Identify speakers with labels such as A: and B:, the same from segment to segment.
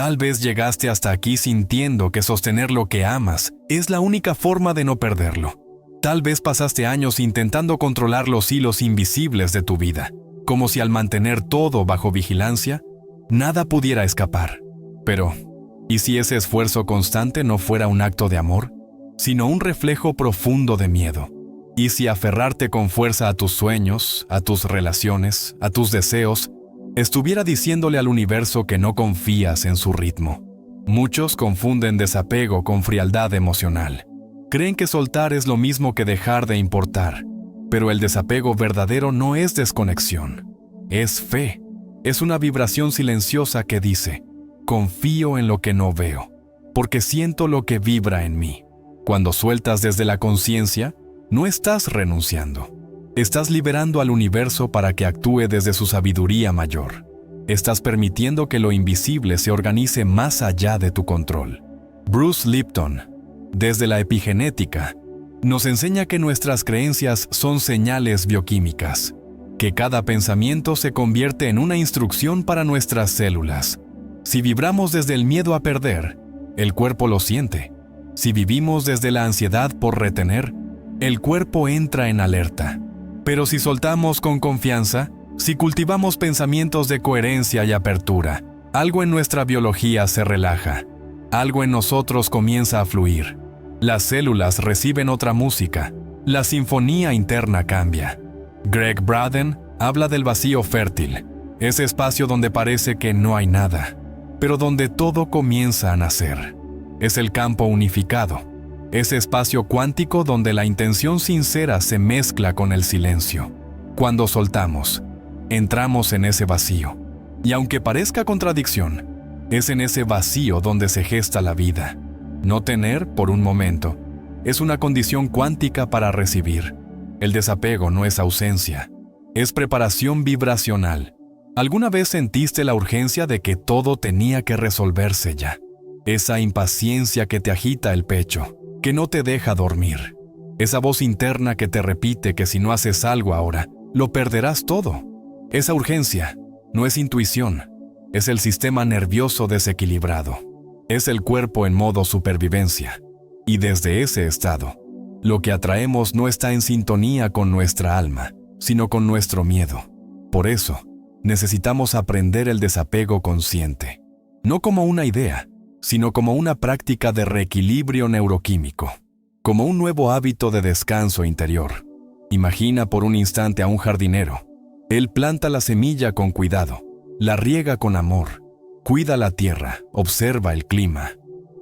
A: Tal vez llegaste hasta aquí sintiendo que sostener lo que amas es la única forma de no perderlo. Tal vez pasaste años intentando controlar los hilos invisibles de tu vida, como si al mantener todo bajo vigilancia, nada pudiera escapar. Pero, ¿y si ese esfuerzo constante no fuera un acto de amor, sino un reflejo profundo de miedo? ¿Y si aferrarte con fuerza a tus sueños, a tus relaciones, a tus deseos, estuviera diciéndole al universo que no confías en su ritmo? Muchos confunden desapego con frialdad emocional. Creen que soltar es lo mismo que dejar de importar, pero el desapego verdadero no es desconexión, es fe. Es una vibración silenciosa que dice: confío en lo que no veo, porque siento lo que vibra en mí. Cuando sueltas desde la conciencia, no estás renunciando. Estás liberando al universo para que actúe desde su sabiduría mayor. Estás permitiendo que lo invisible se organice más allá de tu control. Bruce Lipton, desde la epigenética, nos enseña que nuestras creencias son señales bioquímicas, que cada pensamiento se convierte en una instrucción para nuestras células. Si vibramos desde el miedo a perder, el cuerpo lo siente. Si vivimos desde la ansiedad por retener, el cuerpo entra en alerta. Pero si soltamos con confianza, si cultivamos pensamientos de coherencia y apertura, algo en nuestra biología se relaja, algo en nosotros comienza a fluir. Las células reciben otra música, la sinfonía interna cambia. Greg Braden habla del vacío fértil, ese espacio donde parece que no hay nada, pero donde todo comienza a nacer. Es el campo unificado, ese espacio cuántico donde la intención sincera se mezcla con el silencio. Cuando soltamos, entramos en ese vacío. Y aunque parezca contradicción, es en ese vacío donde se gesta la vida. No tener, por un momento, es una condición cuántica para recibir. El desapego no es ausencia, es preparación vibracional. ¿Alguna vez sentiste la urgencia de que todo tenía que resolverse ya? Esa impaciencia que te agita el pecho, que no te deja dormir. Esa voz interna que te repite que si no haces algo ahora, lo perderás todo. Esa urgencia no es intuición, es el sistema nervioso desequilibrado. Es el cuerpo en modo supervivencia. Y desde ese estado, lo que atraemos no está en sintonía con nuestra alma, sino con nuestro miedo. Por eso, necesitamos aprender el desapego consciente. No como una idea, sino como una práctica de reequilibrio neuroquímico, como un nuevo hábito de descanso interior. Imagina por un instante a un jardinero. Él planta la semilla con cuidado, la riega con amor, cuida la tierra, observa el clima,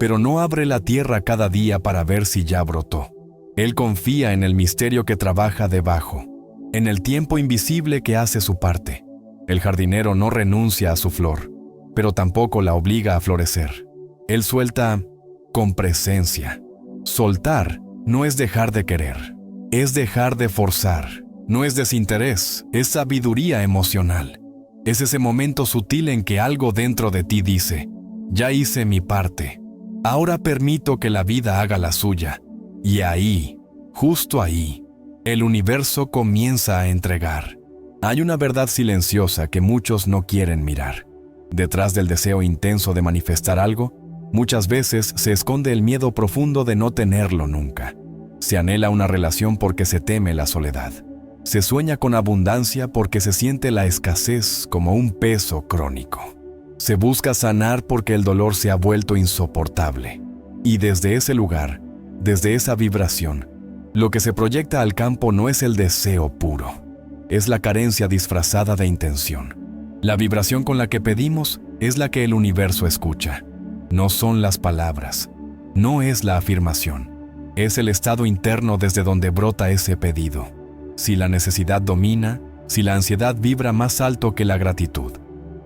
A: pero no abre la tierra cada día para ver si ya brotó. Él confía en el misterio que trabaja debajo, en el tiempo invisible que hace su parte. El jardinero no renuncia a su flor, pero tampoco la obliga a florecer. Él suelta con presencia. Soltar no es dejar de querer, es dejar de forzar. No es desinterés, es sabiduría emocional. Es ese momento sutil en que algo dentro de ti dice: ya hice mi parte, ahora permito que la vida haga la suya. Y ahí, justo ahí, el universo comienza a entregar. Hay una verdad silenciosa que muchos no quieren mirar. Detrás del deseo intenso de manifestar algo, muchas veces se esconde el miedo profundo de no tenerlo nunca. Se anhela una relación porque se teme la soledad. Se sueña con abundancia porque se siente la escasez como un peso crónico. Se busca sanar porque el dolor se ha vuelto insoportable. Y desde ese lugar, desde esa vibración, lo que se proyecta al campo no es el deseo puro, es la carencia disfrazada de intención. La vibración con la que pedimos es la que el universo escucha. No son las palabras, no es la afirmación, es el estado interno desde donde brota ese pedido. Si la necesidad domina, si la ansiedad vibra más alto que la gratitud,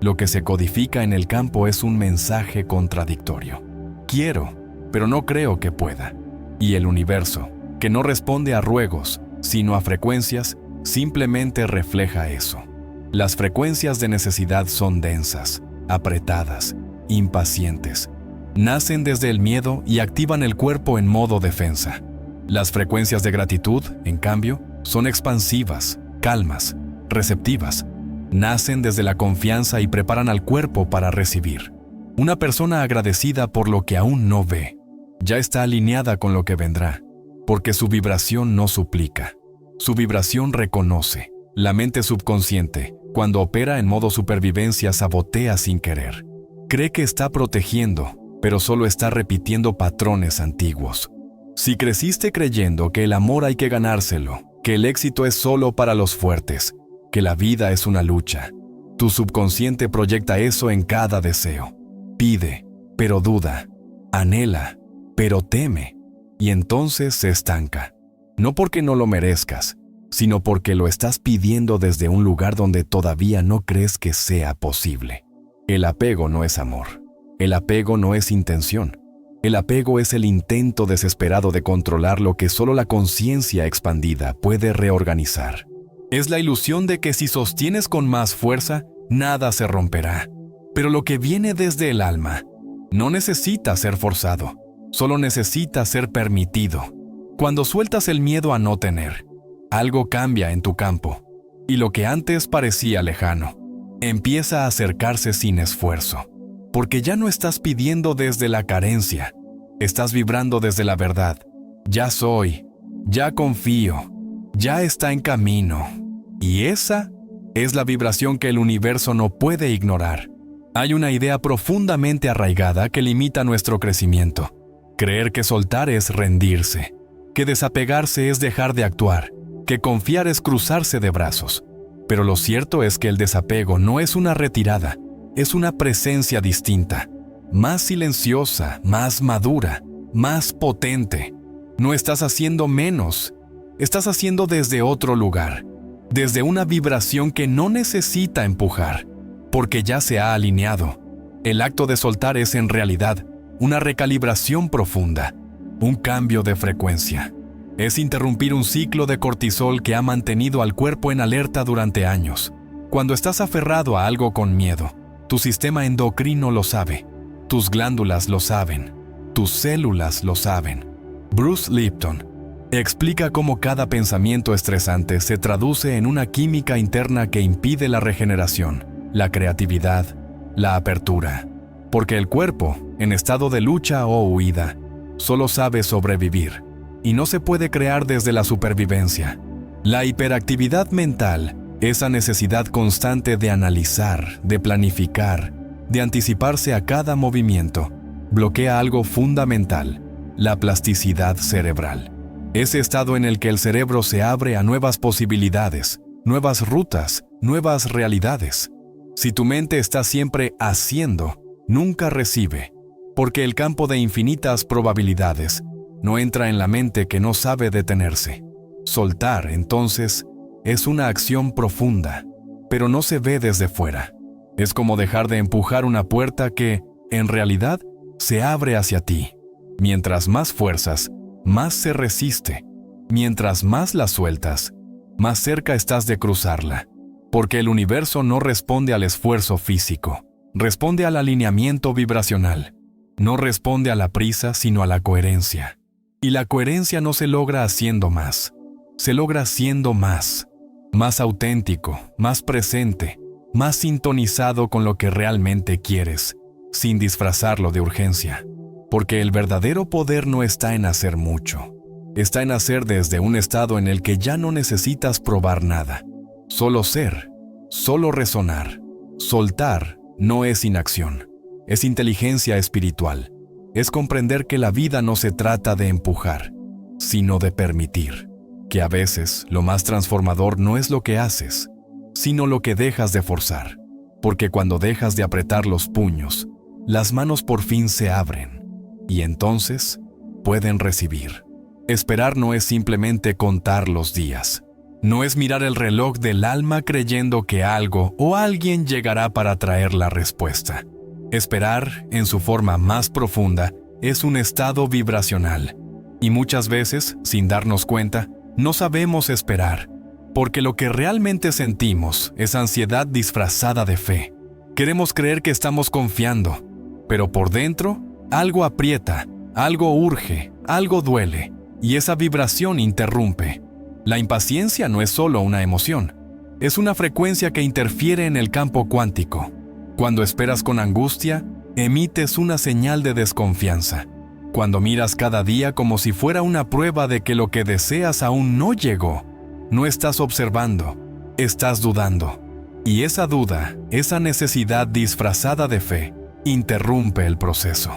A: lo que se codifica en el campo es un mensaje contradictorio. Quiero, pero no creo que pueda. Y el universo, que no responde a ruegos, sino a frecuencias, simplemente refleja eso. Las frecuencias de necesidad son densas, apretadas, impacientes. Nacen desde el miedo y activan el cuerpo en modo defensa. Las frecuencias de gratitud, en cambio, son expansivas, calmas, receptivas. Nacen desde la confianza y preparan al cuerpo para recibir. Una persona agradecida por lo que aún no ve, ya está alineada con lo que vendrá, porque su vibración no suplica, su vibración reconoce. La mente subconsciente, cuando opera en modo supervivencia, sabotea sin querer. Cree que está protegiendo, pero solo está repitiendo patrones antiguos. Si creciste creyendo que el amor hay que ganárselo, que el éxito es solo para los fuertes, que la vida es una lucha, tu subconsciente proyecta eso en cada deseo. Pide, pero duda. Anhela, pero teme. Y entonces se estanca. No porque no lo merezcas, sino porque lo estás pidiendo desde un lugar donde todavía no crees que sea posible. El apego no es amor. El apego no es intención. El apego es el intento desesperado de controlar lo que solo la conciencia expandida puede reorganizar. Es la ilusión de que si sostienes con más fuerza, nada se romperá. Pero lo que viene desde el alma no necesita ser forzado, solo necesita ser permitido. Cuando sueltas el miedo a no tener, algo cambia en tu campo, y lo que antes parecía lejano, empieza a acercarse sin esfuerzo, porque ya no estás pidiendo desde la carencia, estás vibrando desde la verdad. Ya soy, ya confío, ya está en camino. Y esa es la vibración que el universo no puede ignorar. Hay una idea profundamente arraigada que limita nuestro crecimiento. Creer que soltar es rendirse, que desapegarse es dejar de actuar, que confiar es cruzarse de brazos. Pero lo cierto es que el desapego no es una retirada, es una presencia distinta, más silenciosa, más madura, más potente. No estás haciendo menos, estás haciendo desde otro lugar, desde una vibración que no necesita empujar, porque ya se ha alineado. El acto de soltar es en realidad una recalibración profunda, un cambio de frecuencia. Es interrumpir un ciclo de cortisol que ha mantenido al cuerpo en alerta durante años. Cuando estás aferrado a algo con miedo, tu sistema endocrino lo sabe, tus glándulas lo saben, tus células lo saben. Bruce Lipton explica cómo cada pensamiento estresante se traduce en una química interna que impide la regeneración, la creatividad, la apertura. Porque el cuerpo, en estado de lucha o huida, solo sabe sobrevivir, y no se puede crear desde la supervivencia. La hiperactividad mental, esa necesidad constante de analizar, de planificar, de anticiparse a cada movimiento, bloquea algo fundamental, la plasticidad cerebral. Ese estado en el que el cerebro se abre a nuevas posibilidades, nuevas rutas, nuevas realidades. Si tu mente está siempre haciendo, nunca recibe, porque el campo de infinitas probabilidades no entra en la mente que no sabe detenerse. Soltar, entonces, es una acción profunda, pero no se ve desde fuera. Es como dejar de empujar una puerta que, en realidad, se abre hacia ti. Mientras más fuerzas, más se resiste. Mientras más la sueltas, más cerca estás de cruzarla. Porque el universo no responde al esfuerzo físico, responde al alineamiento vibracional. No responde a la prisa, sino a la coherencia. Y la coherencia no se logra haciendo más, se logra siendo más auténtico, más presente, más sintonizado con lo que realmente quieres, sin disfrazarlo de urgencia. Porque el verdadero poder no está en hacer mucho, está en hacer desde un estado en el que ya no necesitas probar nada. Solo ser, solo resonar. Soltar no es inacción, es inteligencia espiritual. Es comprender que la vida no se trata de empujar, sino de permitir. Que a veces lo más transformador no es lo que haces, sino lo que dejas de forzar. Porque cuando dejas de apretar los puños, las manos por fin se abren, y entonces pueden recibir. Esperar no es simplemente contar los días. No es mirar el reloj del alma creyendo que algo o alguien llegará para traer la respuesta. Esperar, en su forma más profunda, es un estado vibracional. Y muchas veces, sin darnos cuenta, no sabemos esperar, porque lo que realmente sentimos es ansiedad disfrazada de fe. Queremos creer que estamos confiando, pero por dentro, algo aprieta, algo urge, algo duele, y esa vibración interrumpe. La impaciencia no es solo una emoción, es una frecuencia que interfiere en el campo cuántico. Cuando esperas con angustia, emites una señal de desconfianza. Cuando miras cada día como si fuera una prueba de que lo que deseas aún no llegó, no estás observando, estás dudando. Y esa duda, esa necesidad disfrazada de fe, interrumpe el proceso.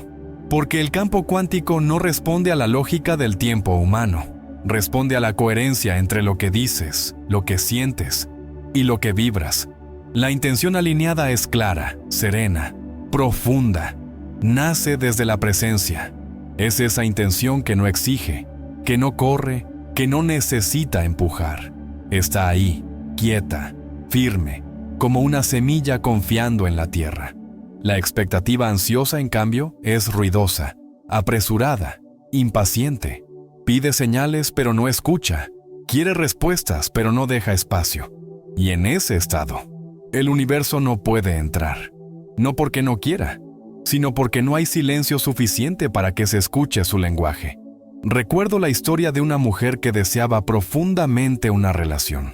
A: Porque el campo cuántico no responde a la lógica del tiempo humano, responde a la coherencia entre lo que dices, lo que sientes y lo que vibras. La intención alineada es clara, serena, profunda, nace desde la presencia. Es esa intención que no exige, que no corre, que no necesita empujar. Está ahí, quieta, firme, como una semilla confiando en la tierra. La expectativa ansiosa, en cambio, es ruidosa, apresurada, impaciente. Pide señales pero no escucha, quiere respuestas pero no deja espacio. Y en ese estado, el universo no puede entrar. No porque no quiera, sino porque no hay silencio suficiente para que se escuche su lenguaje. Recuerdo la historia de una mujer que deseaba profundamente una relación.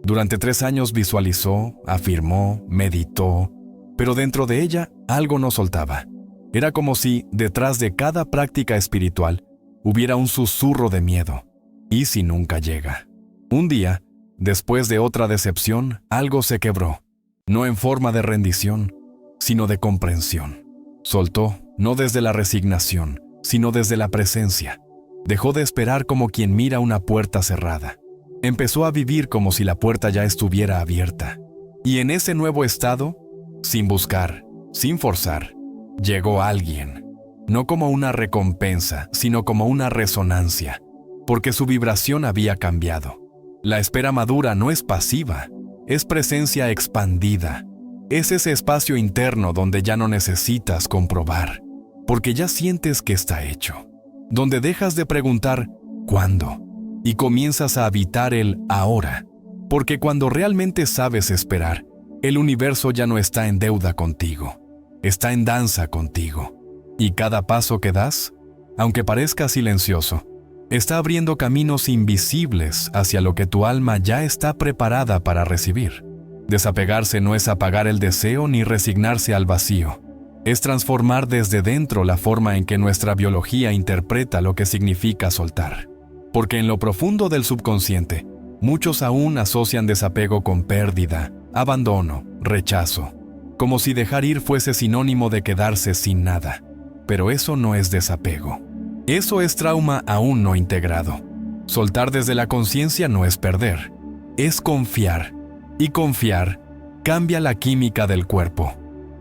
A: Durante 3 años visualizó, afirmó, meditó, pero dentro de ella algo no soltaba. Era como si, detrás de cada práctica espiritual, hubiera un susurro de miedo. ¿Y si nunca llega? Un día, después de otra decepción, algo se quebró. No en forma de rendición, sino de comprensión. Soltó, no desde la resignación, sino desde la presencia. Dejó de esperar como quien mira una puerta cerrada. Empezó a vivir como si la puerta ya estuviera abierta. Y en ese nuevo estado, sin buscar, sin forzar, llegó alguien. No como una recompensa, sino como una resonancia, porque su vibración había cambiado. La espera madura no es pasiva, es presencia expandida. Es ese espacio interno donde ya no necesitas comprobar, porque ya sientes que está hecho. Donde dejas de preguntar ¿cuándo? Y comienzas a habitar el ahora. Porque cuando realmente sabes esperar, el universo ya no está en deuda contigo, está en danza contigo. Y cada paso que das, aunque parezca silencioso, está abriendo caminos invisibles hacia lo que tu alma ya está preparada para recibir. Desapegarse no es apagar el deseo ni resignarse al vacío. Es transformar desde dentro la forma en que nuestra biología interpreta lo que significa soltar. Porque en lo profundo del subconsciente, muchos aún asocian desapego con pérdida, abandono, rechazo, como si dejar ir fuese sinónimo de quedarse sin nada. Pero eso no es desapego. Eso es trauma aún no integrado. Soltar desde la conciencia no es perder, es confiar. Y confiar cambia la química del cuerpo.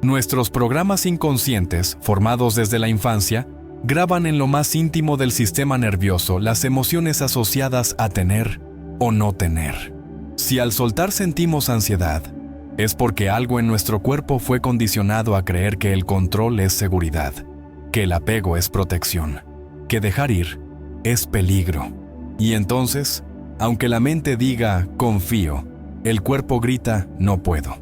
A: Nuestros programas inconscientes, formados desde la infancia, graban en lo más íntimo del sistema nervioso las emociones asociadas a tener o no tener. Si al soltar sentimos ansiedad, es porque algo en nuestro cuerpo fue condicionado a creer que el control es seguridad, que el apego es protección, que dejar ir es peligro. Y entonces, aunque la mente diga confío, el cuerpo grita no puedo.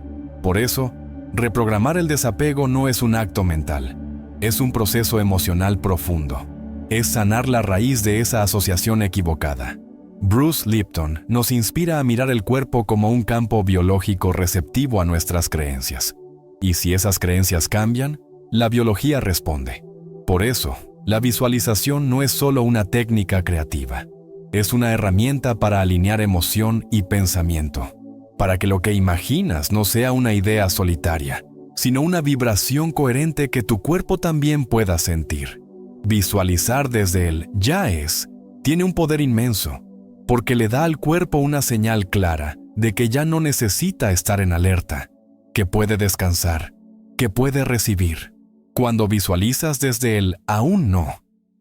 A: Por eso, reprogramar el desapego no es un acto mental, es un proceso emocional profundo. Es sanar la raíz de esa asociación equivocada. Bruce Lipton nos inspira a mirar el cuerpo como un campo biológico receptivo a nuestras creencias. Y si esas creencias cambian, la biología responde. Por eso, la visualización no es solo una técnica creativa. Es una herramienta para alinear emoción y pensamiento, para que lo que imaginas no sea una idea solitaria, sino una vibración coherente que tu cuerpo también pueda sentir. Visualizar desde el ya es tiene un poder inmenso, porque le da al cuerpo una señal clara de que ya no necesita estar en alerta, que puede descansar, que puede recibir. Cuando visualizas desde el aún no,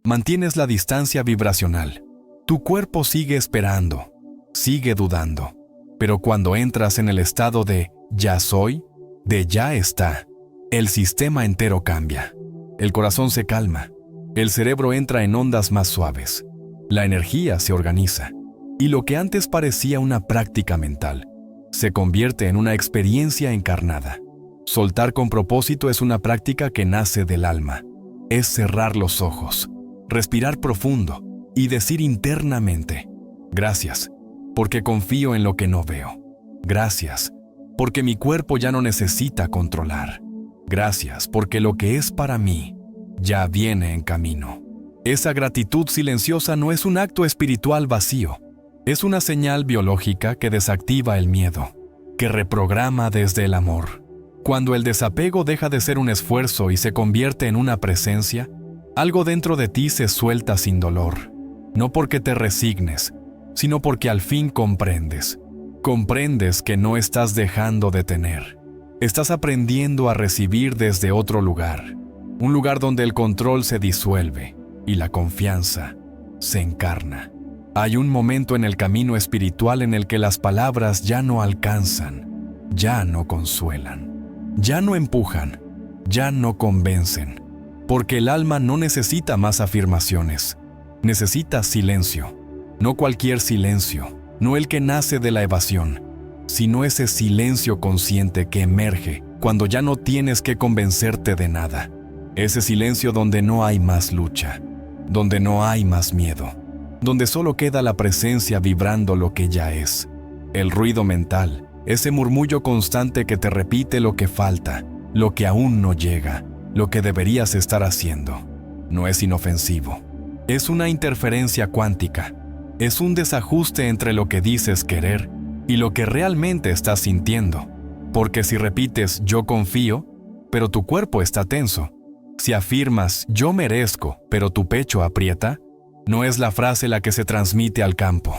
A: mantienes la distancia vibracional. Tu cuerpo sigue esperando, sigue dudando. Pero cuando entras en el estado de ya soy, de ya está, el sistema entero cambia. El corazón se calma, el cerebro entra en ondas más suaves, la energía se organiza, y lo que antes parecía una práctica mental, se convierte en una experiencia encarnada. Soltar con propósito es una práctica que nace del alma. Es cerrar los ojos, respirar profundo y decir internamente, gracias, porque confío en lo que no veo. Gracias, porque mi cuerpo ya no necesita controlar. Gracias porque lo que es para mí ya viene en camino. Esa gratitud silenciosa no es un acto espiritual vacío. Es una señal biológica que desactiva el miedo, que reprograma desde el amor. Cuando el desapego deja de ser un esfuerzo y se convierte en una presencia, algo dentro de ti se suelta sin dolor. No porque te resignes, sino porque al fin comprendes. Comprendes que no estás dejando de tener. Estás aprendiendo a recibir desde otro lugar. Un lugar donde el control se disuelve y la confianza se encarna. Hay un momento en el camino espiritual en el que las palabras ya no alcanzan, ya no consuelan, ya no empujan, ya no convencen, porque el alma no necesita más afirmaciones, necesita silencio. No cualquier silencio, no el que nace de la evasión, sino ese silencio consciente que emerge cuando ya no tienes que convencerte de nada. Ese silencio donde no hay más lucha, donde no hay más miedo, donde solo queda la presencia vibrando lo que ya es. El ruido mental, ese murmullo constante que te repite lo que falta, lo que aún no llega, lo que deberías estar haciendo, no es inofensivo. Es una interferencia cuántica. Es un desajuste entre lo que dices querer y lo que realmente estás sintiendo. Porque si repites yo confío, pero tu cuerpo está tenso. Si afirmas yo merezco, pero tu pecho aprieta, no es la frase la que se transmite al campo.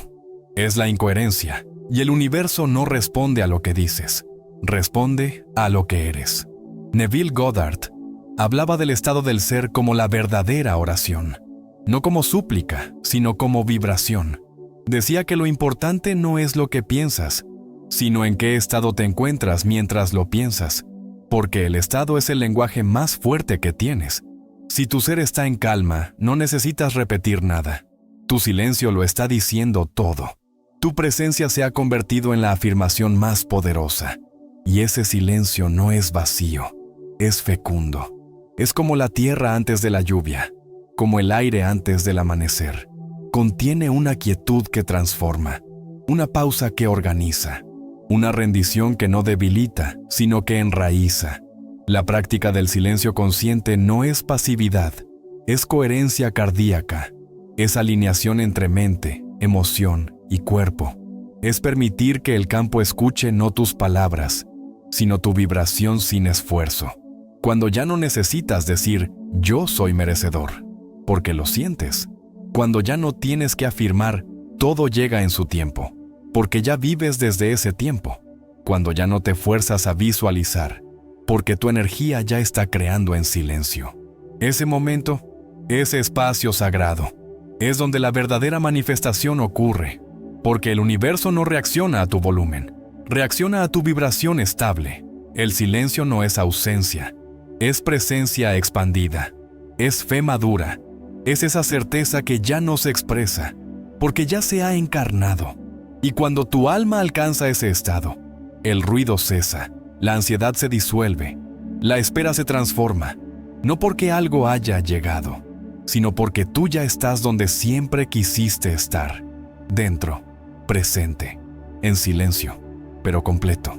A: Es la incoherencia, y el universo no responde a lo que dices, responde a lo que eres. Neville Goddard hablaba del estado del ser como la verdadera oración, no como súplica, sino como vibración. Decía que lo importante no es lo que piensas, sino en qué estado te encuentras mientras lo piensas, porque el estado es el lenguaje más fuerte que tienes. Si tu ser está en calma, no necesitas repetir nada. Tu silencio lo está diciendo todo. Tu presencia se ha convertido en la afirmación más poderosa. Y ese silencio no es vacío, es fecundo. Es como la tierra antes de la lluvia, como el aire antes del amanecer. Contiene una quietud que transforma, una pausa que organiza, una rendición que no debilita, sino que enraiza. La práctica del silencio consciente no es pasividad, es coherencia cardíaca, es alineación entre mente, emoción y cuerpo. Es permitir que el campo escuche no tus palabras, sino tu vibración sin esfuerzo. Cuando ya no necesitas decir yo soy merecedor, porque lo sientes. Cuando ya no tienes que afirmar todo llega en su tiempo, porque ya vives desde ese tiempo. Cuando ya no te fuerzas a visualizar, porque tu energía ya está creando en silencio. Ese momento, ese espacio sagrado, es donde la verdadera manifestación ocurre, porque el universo no reacciona a tu volumen, reacciona a tu vibración estable. El silencio no es ausencia, es presencia expandida, es fe madura, es esa certeza que ya no se expresa, porque ya se ha encarnado. Y cuando tu alma alcanza ese estado, el ruido cesa, la ansiedad se disuelve, la espera se transforma, no porque algo haya llegado, sino porque tú ya estás donde siempre quisiste estar, dentro, presente, en silencio, pero completo.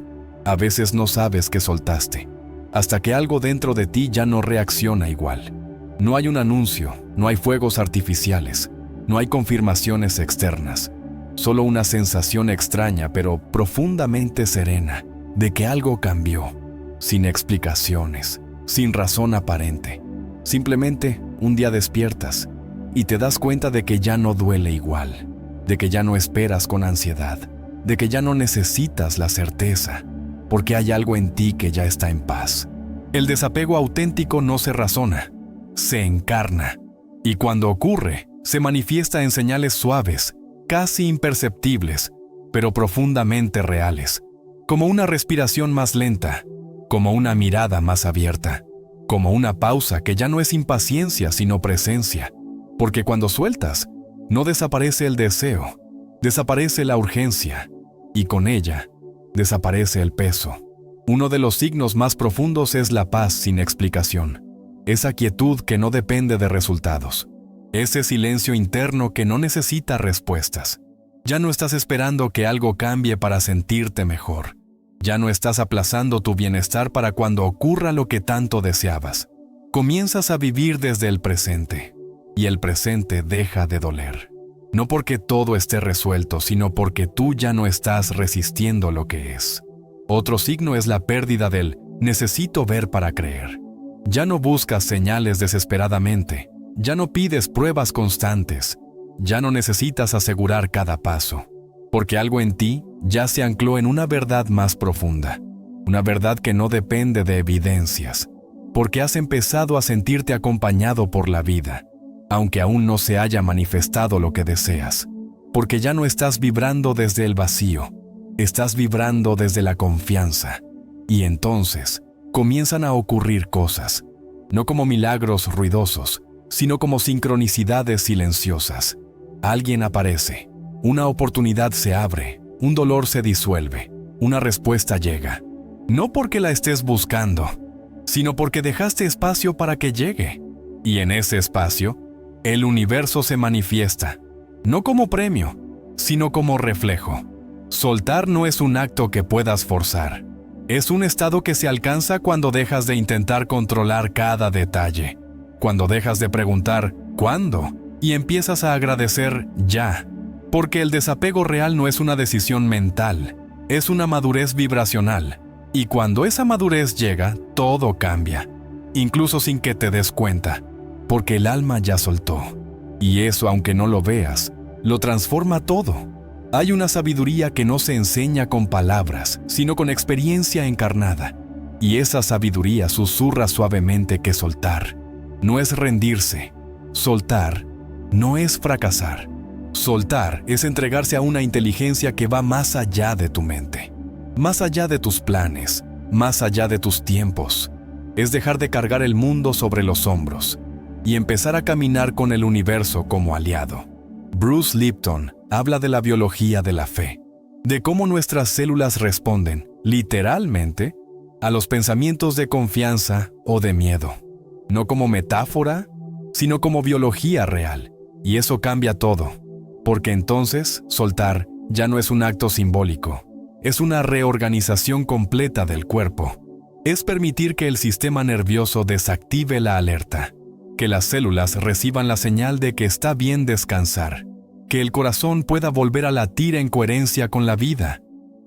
A: A veces no sabes que soltaste, hasta que algo dentro de ti ya no reacciona igual. No hay un anuncio, no hay fuegos artificiales, no hay confirmaciones externas, solo una sensación extraña pero profundamente serena de que algo cambió, sin explicaciones, sin razón aparente. Simplemente un día despiertas y te das cuenta de que ya no duele igual, de que ya no esperas con ansiedad, de que ya no necesitas la certeza, porque hay algo en ti que ya está en paz. El desapego auténtico no se razona, se encarna, y cuando ocurre, se manifiesta en señales suaves, casi imperceptibles, pero profundamente reales, como una respiración más lenta, como una mirada más abierta, como una pausa que ya no es impaciencia sino presencia, porque cuando sueltas, no desaparece el deseo, desaparece la urgencia, y con ella, desaparece el peso. Uno de los signos más profundos es la paz sin explicación, esa quietud que no depende de resultados, ese silencio interno que no necesita respuestas. Ya no estás esperando que algo cambie para sentirte mejor. Ya no estás aplazando tu bienestar para cuando ocurra lo que tanto deseabas. Comienzas a vivir desde el presente, y el presente deja de doler. No porque todo esté resuelto, sino porque tú ya no estás resistiendo lo que es. Otro signo es la pérdida del necesito ver para creer. Ya no buscas señales desesperadamente, ya no pides pruebas constantes, ya no necesitas asegurar cada paso, porque algo en ti ya se ancló en una verdad más profunda, una verdad que no depende de evidencias, porque has empezado a sentirte acompañado por la vida, aunque aún no se haya manifestado lo que deseas, porque ya no estás vibrando desde el vacío, estás vibrando desde la confianza, y entonces comienzan a ocurrir cosas, no como milagros ruidosos, sino como sincronicidades silenciosas. Alguien aparece, una oportunidad se abre, un dolor se disuelve, una respuesta llega. No porque la estés buscando, sino porque dejaste espacio para que llegue. Y en ese espacio, el universo se manifiesta, no como premio, sino como reflejo. Soltar no es un acto que puedas forzar. Es un estado que se alcanza cuando dejas de intentar controlar cada detalle, cuando dejas de preguntar ¿cuándo? Y empiezas a agradecer ya, porque el desapego real no es una decisión mental, es una madurez vibracional, y cuando esa madurez llega, todo cambia, incluso sin que te des cuenta, porque el alma ya soltó, y eso, aunque no lo veas, lo transforma todo. Hay una sabiduría que no se enseña con palabras, sino con experiencia encarnada. Y esa sabiduría susurra suavemente que soltar no es rendirse. Soltar no es fracasar. Soltar es entregarse a una inteligencia que va más allá de tu mente, más allá de tus planes, más allá de tus tiempos. Es dejar de cargar el mundo sobre los hombros y empezar a caminar con el universo como aliado. Bruce Lipton habla de la biología de la fe, de cómo nuestras células responden, literalmente, a los pensamientos de confianza o de miedo. No como metáfora, sino como biología real. Y eso cambia todo, porque entonces soltar ya no es un acto simbólico, es una reorganización completa del cuerpo. Es permitir que el sistema nervioso desactive la alerta, que las células reciban la señal de que está bien descansar, que el corazón pueda volver a latir en coherencia con la vida.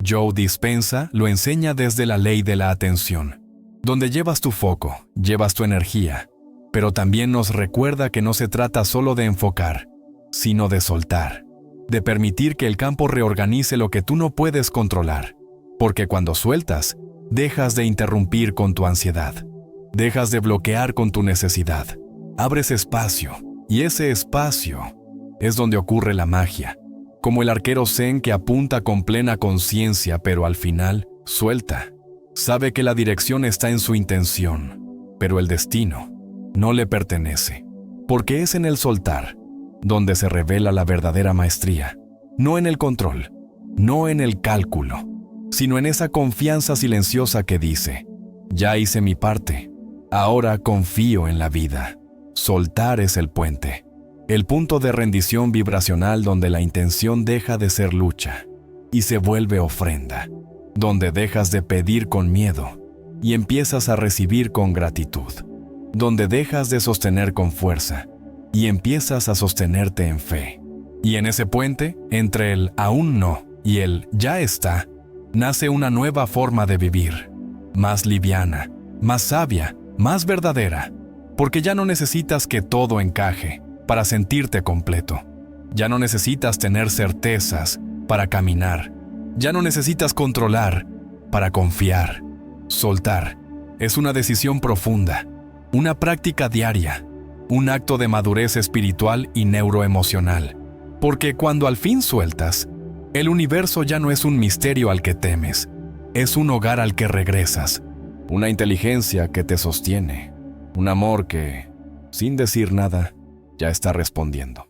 A: Joe Dispenza lo enseña desde la ley de la atención, donde llevas tu foco, llevas tu energía, pero también nos recuerda que no se trata solo de enfocar, sino de soltar, de permitir que el campo reorganice lo que tú no puedes controlar, porque cuando sueltas, dejas de interrumpir con tu ansiedad, dejas de bloquear con tu necesidad, abres espacio, y ese espacio es donde ocurre la magia, como el arquero zen que apunta con plena conciencia, pero al final suelta. Sabe que la dirección está en su intención, pero el destino no le pertenece, porque es en el soltar donde se revela la verdadera maestría, no en el control, no en el cálculo, sino en esa confianza silenciosa que dice, ya hice mi parte, ahora confío en la vida. Soltar es el puente. El punto de rendición vibracional donde la intención deja de ser lucha y se vuelve ofrenda, donde dejas de pedir con miedo y empiezas a recibir con gratitud, donde dejas de sostener con fuerza y empiezas a sostenerte en fe. Y en ese puente, entre el aún no y el ya está, nace una nueva forma de vivir, más liviana, más sabia, más verdadera, porque ya no necesitas que todo encaje para sentirte completo. Ya no necesitas tener certezas para caminar. Ya no necesitas controlar para confiar. Soltar es una decisión profunda, una práctica diaria, un acto de madurez espiritual y neuroemocional. Porque cuando al fin sueltas, el universo ya no es un misterio al que temes, es un hogar al que regresas, una inteligencia que te sostiene, un amor que, sin decir nada, ya está respondiendo.